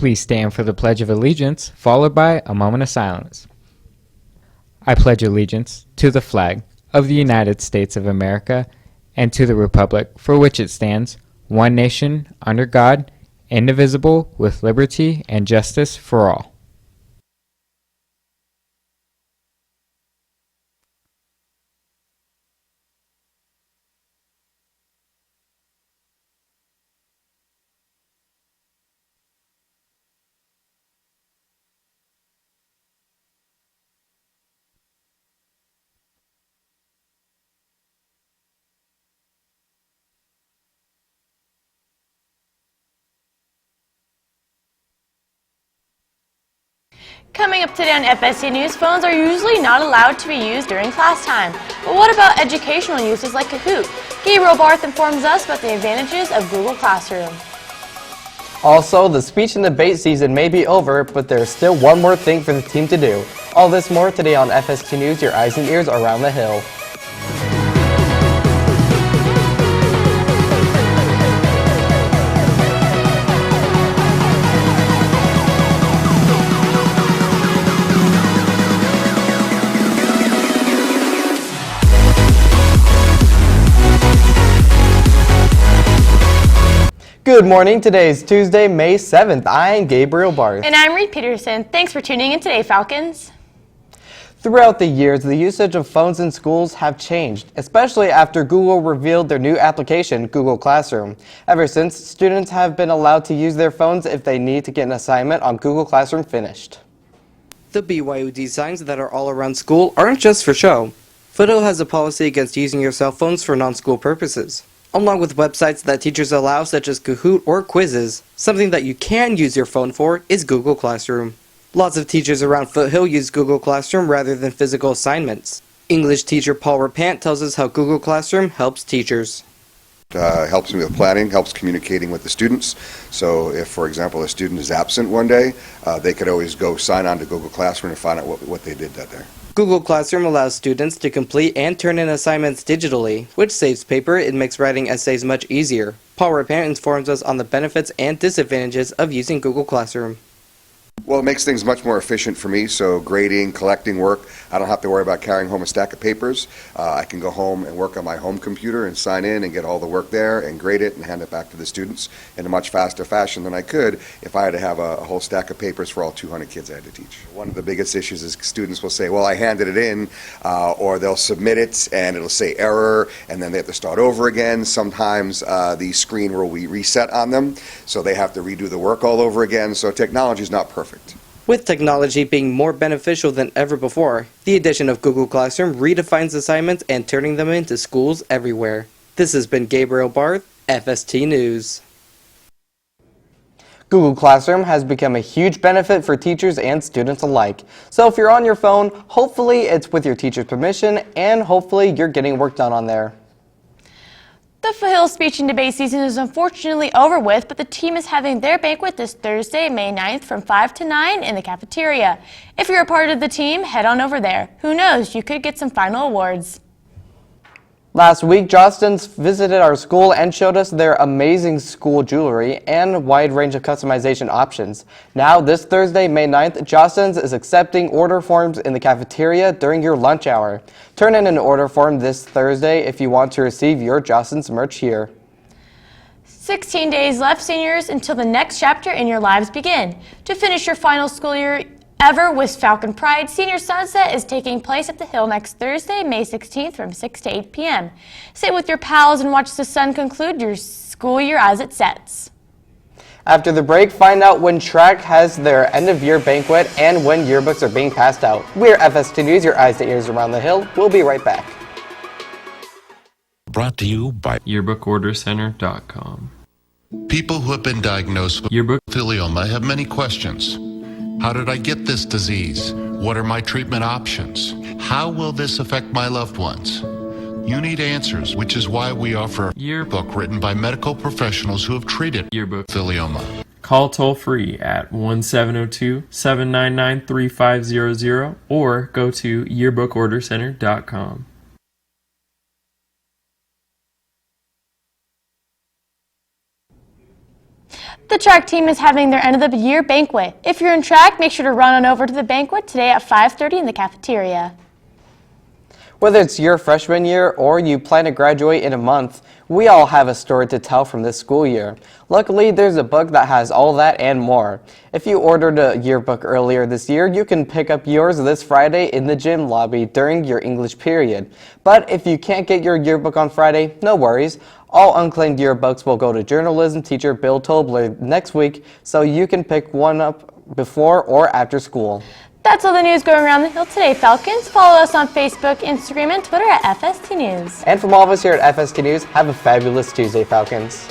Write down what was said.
Please stand for the Pledge of Allegiance, followed by a moment of silence. I pledge allegiance to the flag of the United States of America and to the republic for which it stands, one nation, under God, indivisible, with liberty and justice for all. Coming up today on FST News, phones are usually not allowed to be used during class time. But what about educational uses like Kahoot? Gabriel Barth informs us about the advantages of Google Classroom. Also, the speech and debate season may be over, but there's still one more thing for the team to do. All this more today on FST News, your eyes and ears around the hill. Good morning. Today is Tuesday, May 7th. I am Gabriel Barth. And I'm Reed Peterson. Thanks for tuning in today, Falcons. Throughout the years, the usage of phones in schools have changed, especially after Google revealed their new application, Google Classroom. Ever since, students have been allowed to use their phones if they need to get an assignment on Google Classroom finished. The BYOD signs that are all around school aren't just for show. Foothill has a policy against using your cell phones for non-school purposes, along with websites that teachers allow, such as Kahoot or quizzes. Something that you can use your phone for is Google Classroom. Lots of teachers around Foothill use Google Classroom rather than physical assignments. English teacher Paul Rapant tells us how Google Classroom helps teachers. Helps me with planning, helps communicating with the students. So if, for example, a student is absent one day, they could always go sign on to Google Classroom and find out what they did that day. Google Classroom allows students to complete and turn in assignments digitally, which saves paper and makes writing essays much easier. Paul Rapant informs us on the benefits and disadvantages of using Google Classroom. Well, it makes things much more efficient for me, so grading, collecting work, I don't have to worry about carrying home a stack of papers. I can go home and work on my home computer and sign in and get all the work there and grade it and hand it back to the students in a much faster fashion than I could if I had to have a whole stack of papers for all 200 kids I had to teach. One of the biggest issues is students will say, well, I handed it in, or they'll submit it and it'll say error, and then they have to start over again. Sometimes the screen will reset on them, so they have to redo the work all over again, so technology is not perfect. With technology being more beneficial than ever before, the addition of Google Classroom redefines assignments and turning them into schools everywhere. This has been Gabriel Barth, FST News. Google Classroom has become a huge benefit for teachers and students alike. So if you're on your phone, hopefully it's with your teacher's permission, and hopefully you're getting work done on there. The Foothill speech and debate season is unfortunately over with, but the team is having their banquet this Thursday, May 9th from 5 to 9 in the cafeteria. If you're a part of the team, head on over there. Who knows, you could get some final awards. Last week, Jostens visited our school and showed us their amazing school jewelry and wide range of customization options. Now, this Thursday, May 9th, Jostens is accepting order forms in the cafeteria during your lunch hour. Turn in an order form this Thursday if you want to receive your Jostens merch here. 16 days left, seniors, until the next chapter in your lives begin. To finish your final school year ever with Falcon Pride, Senior Sunset is taking place at the Hill next Thursday, May 16th from 6 to 8 p.m. Sit with your pals and watch the sun conclude your school year as it sets. After the break, find out when track has their end-of-year banquet and when yearbooks are being passed out. We're FST News, your eyes and ears around the hill. We'll be right back. Brought to you by yearbookordercenter.com. people who have been diagnosed with Yearbook mesothelioma have many questions. How did I get this disease? What are my treatment options? How will this affect my loved ones? You need answers, which is why we offer a yearbook written by medical professionals who have treated Yearbook mesothelioma. Call toll-free at 1-702-799-3500 or go to yearbookordercenter.com. The track team is having their end of the year banquet. If you're in track, make sure to run on over to the banquet today at 5:30 in the cafeteria. Whether it's your freshman year or you plan to graduate in a month, we all have a story to tell from this school year. Luckily, there's a book that has all that and more. If you ordered a yearbook earlier this year, you can pick up yours this Friday in the gym lobby during your English period. But if you can't get your yearbook on Friday, no worries. All unclaimed yearbooks will go to journalism teacher Bill Tobler next week, so you can pick one up before or after school. That's all the news going around the Hill today, Falcons. Follow us on Facebook, Instagram, and Twitter at FST News. And from all of us here at FST News, have a fabulous Tuesday, Falcons.